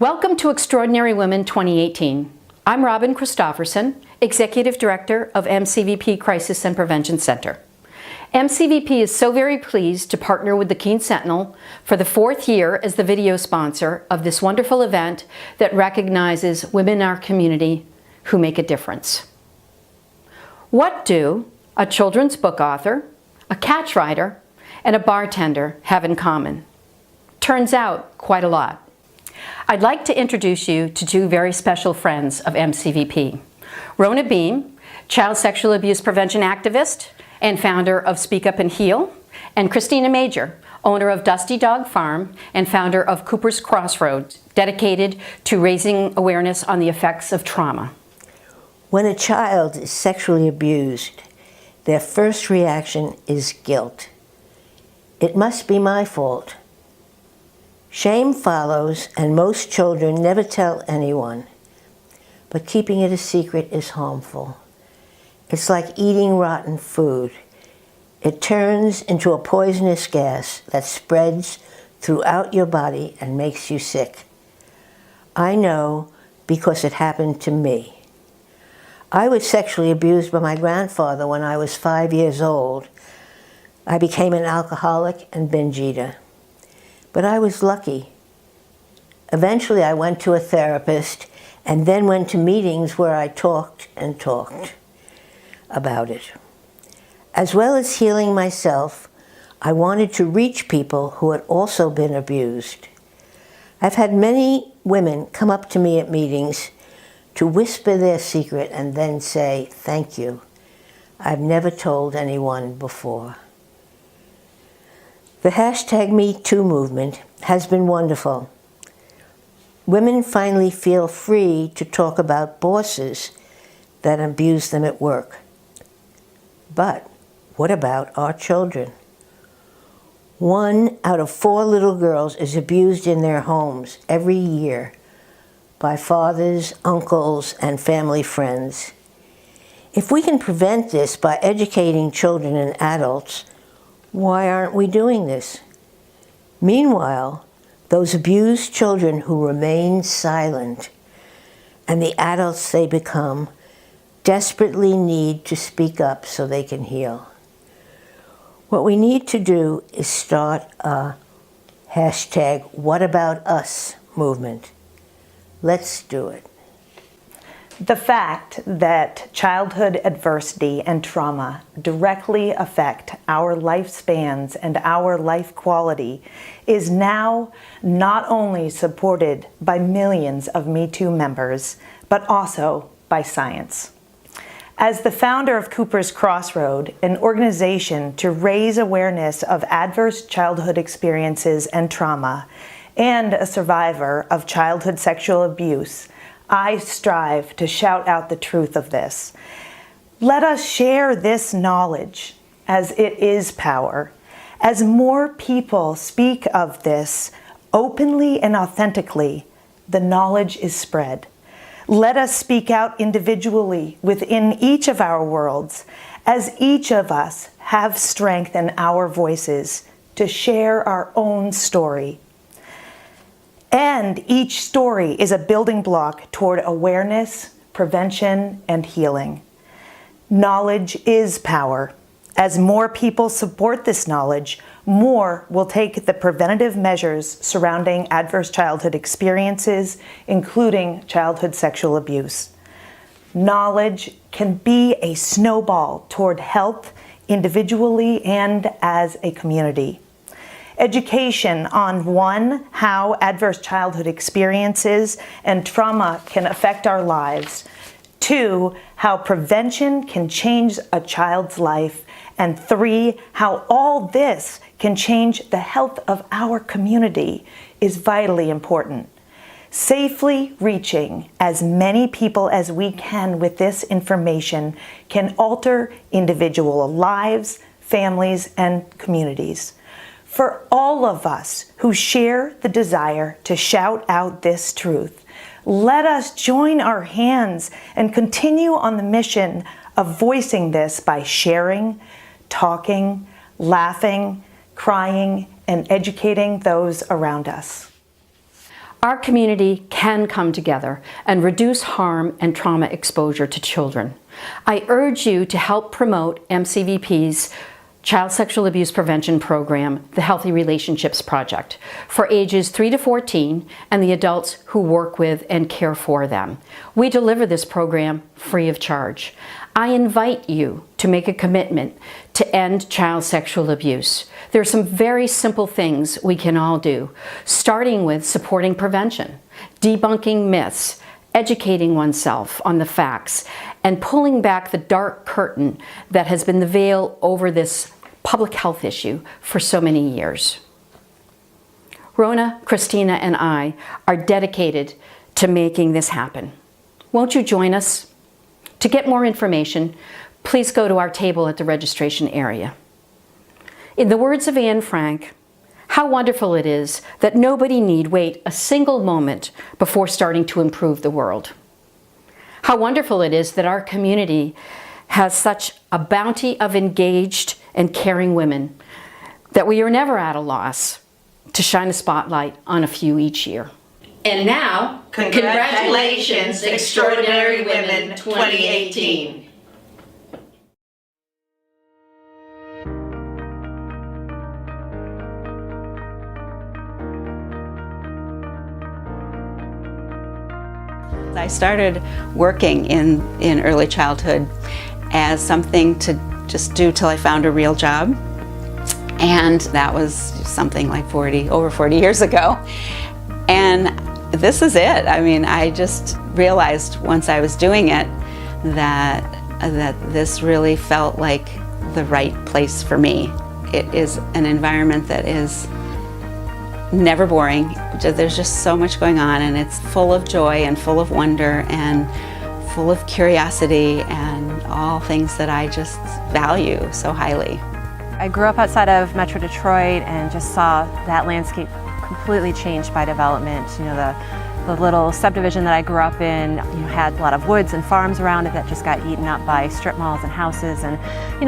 Welcome to Extraordinary Women 2018. I'm Robin Christofferson, Executive Director of MCVP Crisis and Prevention Center. MCVP is so very pleased to partner with the Keene Sentinel for the 4th year as the video sponsor of this wonderful event that recognizes women in our community who make a difference. What do a children's book author, a catch writer, and a bartender have in common? Turns out, quite a lot. I'd like to introduce you to two very special friends of MCVP. Rona Beam, child sexual abuse prevention activist and founder of Speak Up and Heal, and Christina Major, owner of Dusty Dog Farm and founder of Cooper's Crossroads, dedicated to raising awareness on the effects of trauma. When a child is sexually abused, their first reaction is guilt. It must be my fault. Shame follows, and most children never tell anyone. But keeping it a secret is harmful. It's like eating rotten food. It turns into a poisonous gas that spreads throughout your body and makes you sick. I know because it happened to me. I was sexually abused by my grandfather when I was 5 years old. I became an alcoholic and binge eater. But I was lucky. Eventually I went to a therapist and then went to meetings where I talked and talked about it. As well as healing myself, I wanted to reach people who had also been abused. I've had many women come up to me at meetings to whisper their secret and then say, "Thank you. I've never told anyone before." The #MeToo movement has been wonderful. Women finally feel free to talk about bosses that abuse them at work. But what about our children? 1 out of 4 little girls is abused in their homes every year by fathers, uncles, and family friends. If we can prevent this by educating children and adults, why aren't we doing this? Meanwhile, those abused children who remain silent and the adults they become desperately need to speak up so they can heal. What we need to do is start a #WhatAboutUs movement. Let's do it. The fact that childhood adversity and trauma directly affect our lifespans and our life quality is now not only supported by millions of Me Too members, but also by science. As the founder of Cooper's Crossroad, an organization to raise awareness of adverse childhood experiences and trauma, and a survivor of childhood sexual abuse, I strive to shout out the truth of this. Let us share this knowledge, as it is power. As more people speak of this openly and authentically, the knowledge is spread. Let us speak out individually within each of our worlds, as each of us have strength in our voices to share our own story. And each story is a building block toward awareness, prevention, and healing. Knowledge is power. As more people support this knowledge, more will take the preventative measures surrounding adverse childhood experiences, including childhood sexual abuse. Knowledge can be a snowball toward health individually and as a community. Education on 1, how adverse childhood experiences and trauma can affect our lives, 2, how prevention can change a child's life, and 3, how all this can change the health of our community is vitally important. Safely reaching as many people as we can with this information can alter individual lives, families, and communities. For all of us who share the desire to shout out this truth, let us join our hands and continue on the mission of voicing this by sharing, talking, laughing, crying, and educating those around us. Our community can come together and reduce harm and trauma exposure to children. I urge you to help promote MCVP's Child Sexual Abuse Prevention Program, the Healthy Relationships Project, for ages 3 to 14 and the adults who work with and care for them. We deliver this program free of charge. I invite you to make a commitment to end child sexual abuse. There are some very simple things we can all do, starting with supporting prevention, debunking myths, educating oneself on the facts, and pulling back the dark curtain that has been the veil over this public health issue for so many years. Rona, Christina, and I are dedicated to making this happen. Won't you join us? To get more information, please go to our table at the registration area. In the words of Anne Frank, how wonderful it is that nobody need wait a single moment before starting to improve the world. How wonderful it is that our community has such a bounty of engaged and caring women that we are never at a loss to shine a spotlight on a few each year. And now, congratulations, Extraordinary Women 2018. I started working in early childhood as something to just do till I found a real job. And that was something like over 40 years ago. And this is it. I mean, I just realized once I was doing it that this really felt like the right place for me. It is an environment that is never boring. There's just so much going on, and it's full of joy and full of wonder and full of curiosity and all things that I just value so highly. I grew up outside of Metro Detroit and just saw that landscape completely changed by development. You know, the little subdivision that I grew up in, had a lot of woods and farms around it that just got eaten up by strip malls and houses, and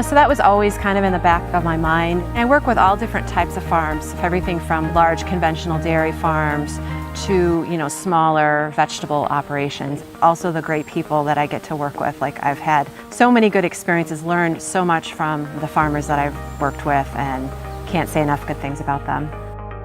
so that was always kind of in the back of my mind. I work with all different types of farms, everything from large conventional dairy farms to smaller vegetable operations. Also the great people that I get to work with. Like, I've had so many good experiences, learned so much from the farmers that I've worked with, and can't say enough good things about them.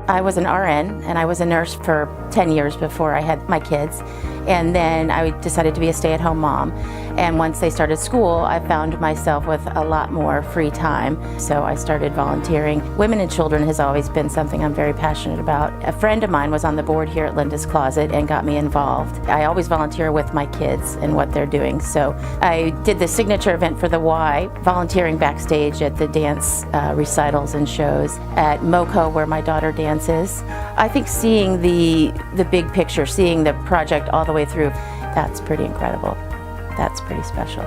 I was an RN and I was a nurse for 10 years before I had my kids, and then I decided to be a stay-at-home mom. And once they started school, I found myself with a lot more free time, so I started volunteering. Women and children has always been something I'm very passionate about. A friend of mine was on the board here at Linda's Closet and got me involved. I always volunteer with my kids and what they're doing, so I did the signature event for the Y, volunteering backstage at the dance recitals and shows at MoCo, where my daughter dances. I think seeing the big picture, seeing the project all the way through, that's pretty incredible. That's pretty special.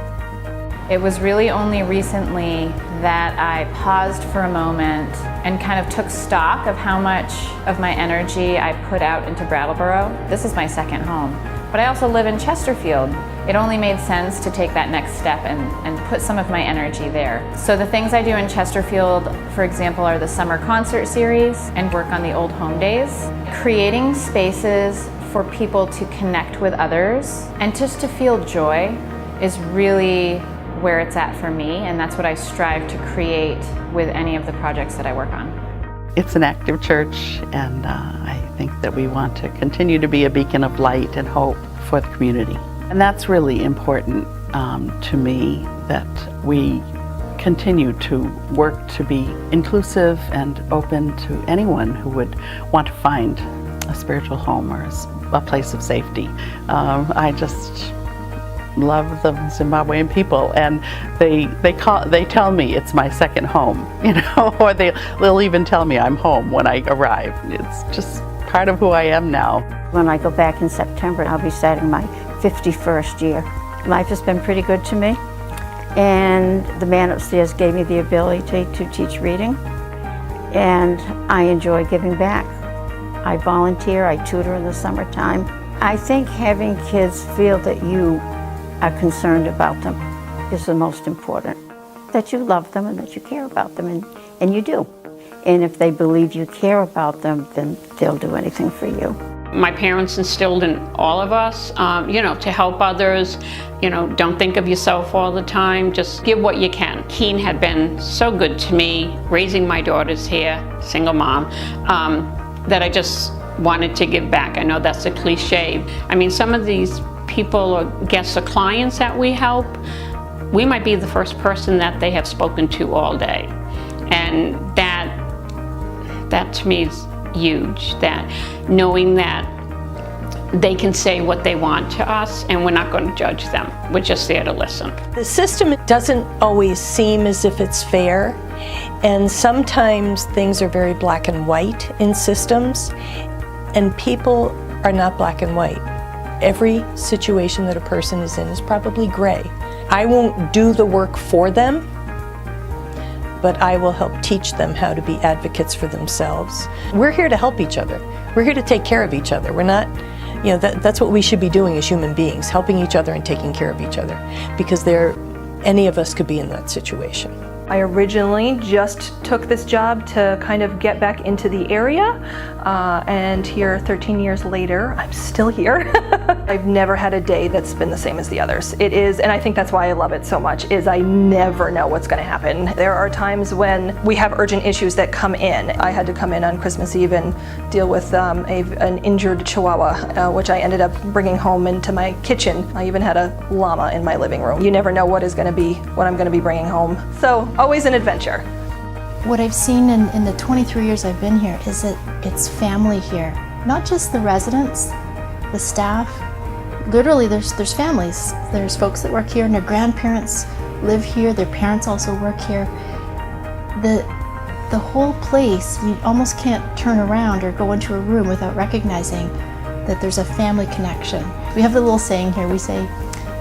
It was really only recently that I paused for a moment and kind of took stock of how much of my energy I put out into Brattleboro. This is my second home, but I also live in Chesterfield. It only made sense to take that next step and put some of my energy there. So the things I do in Chesterfield, for example, are the summer concert series and work on the old home days. Creating spaces for people to connect with others and just to feel joy is really where it's at for me, and that's what I strive to create with any of the projects that I work on. It's an active church, and I think that we want to continue to be a beacon of light and hope for the community. And that's really important to me, that we continue to work to be inclusive and open to anyone who would want to find a spiritual home or a place of safety. I just love the Zimbabwean people, and they tell me it's my second home, or they'll even tell me I'm home when I arrive. It's just part of who I am now. When I go back in September, I'll be starting my 51st year. Life has been pretty good to me, and the man upstairs gave me the ability to teach reading, and I enjoy giving back. I volunteer, I tutor in the summertime. I think having kids feel that you are concerned about them is the most important. That you love them and that you care about them, and you do. And if they believe you care about them, then they'll do anything for you. My parents instilled in all of us, you know, to help others, you know, don't think of yourself all the time, just give what you can. Keene had been so good to me, raising my daughters here, single mom, that I just wanted to give back. I know that's a cliche. I mean, some of these people or guests or clients that we help, we might be the first person that they have spoken to all day. And that to me is huge, that knowing that they can say what they want to us and we're not going to judge them. We're just there to listen. The system doesn't always seem as if it's fair, and sometimes things are very black and white in systems, and people are not black and white. Every situation that a person is in is probably gray. I won't do the work for them, but I will help teach them how to be advocates for themselves. We're here to help each other. We're here to take care of each other. We're not, you know, that's what we should be doing as human beings, helping each other and taking care of each other, because any of us could be in that situation. I originally just took this job to kind of get back into the area, and here 13 years later, I'm still here. I've never had a day that's been the same as the others. It is, and I think that's why I love it so much, is I never know what's gonna happen. There are times when we have urgent issues that come in. I had to come in on Christmas Eve and deal with an injured chihuahua, which I ended up bringing home into my kitchen. I even had a llama in my living room. You never know what I'm gonna be bringing home. So, always an adventure. What I've seen in the 23 years I've been here is that it's family here. Not just the residents, the staff. Literally there's families. There's folks that work here and their grandparents live here, their parents also work here. The whole place, you almost can't turn around or go into a room without recognizing that there's a family connection. We have the little saying here, we say,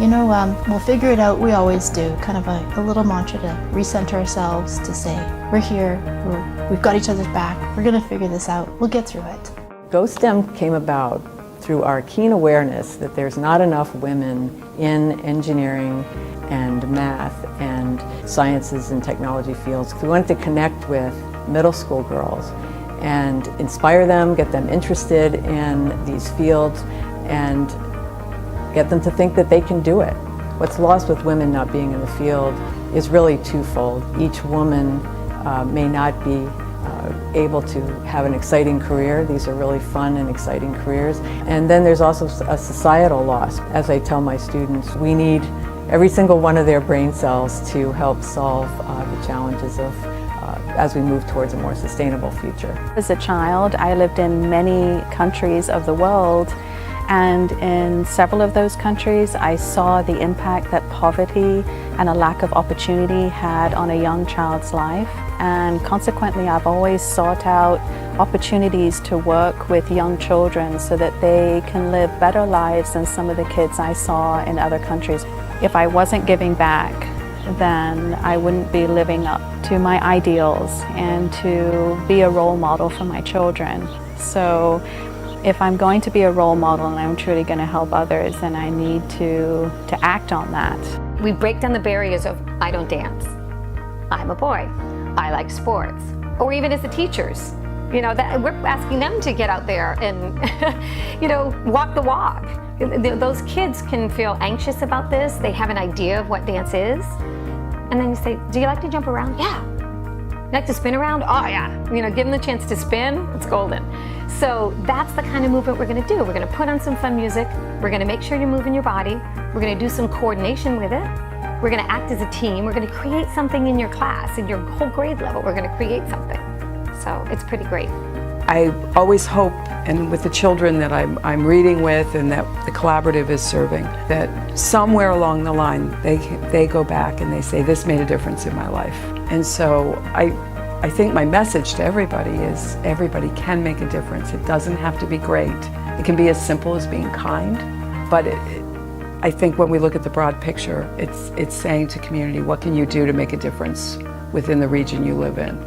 you know, we'll figure it out, we always do. Kind of a little mantra to recenter ourselves, to say, we're here, we've got each other's back, we're gonna figure this out, we'll get through it. GoSTEM came about through our keen awareness that there's not enough women in engineering and math and sciences and technology fields. We wanted to connect with middle school girls and inspire them, get them interested in these fields, and get them to think that they can do it. What's lost with women not being in the field is really twofold. Each woman may not be able to have an exciting career. These are really fun and exciting careers. And then there's also a societal loss. As I tell my students, we need every single one of their brain cells to help solve the challenges of as we move towards a more sustainable future. As a child, I lived in many countries of the world, and in several of those countries I saw the impact that poverty and a lack of opportunity had on a young child's life, and consequently I've always sought out opportunities to work with young children so that they can live better lives than some of the kids I saw in other countries. If I wasn't giving back, then I wouldn't be living up to my ideals and to be a role model for my children. So if I'm going to be a role model and I'm truly going to help others, then I need to act on that. We break down the barriers of, I don't dance, I'm a boy, I like sports, or even as the teachers, you know, that we're asking them to get out there and, you know, walk the walk. Those kids can feel anxious about this, they have an idea of what dance is, and then you say, do you like to jump around? Yeah. You like to spin around? Oh yeah. You know, give them the chance to spin, it's golden. So that's the kind of movement we're gonna do. We're gonna put on some fun music, we're gonna make sure you're moving your body, we're gonna do some coordination with it, we're gonna act as a team, we're gonna create something in your class, in your whole grade level, we're gonna create something. So it's pretty great. I always hope, and with the children that I'm reading with and that the collaborative is serving, that somewhere along the line they go back and they say, this made a difference in my life. And so I think my message to everybody is everybody can make a difference. It doesn't have to be great. It can be as simple as being kind, but I think when we look at the broad picture, it's saying to community, what can you do to make a difference within the region you live in?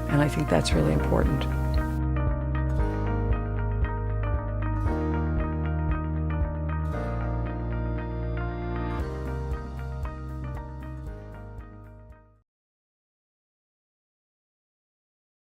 And I think that's really important.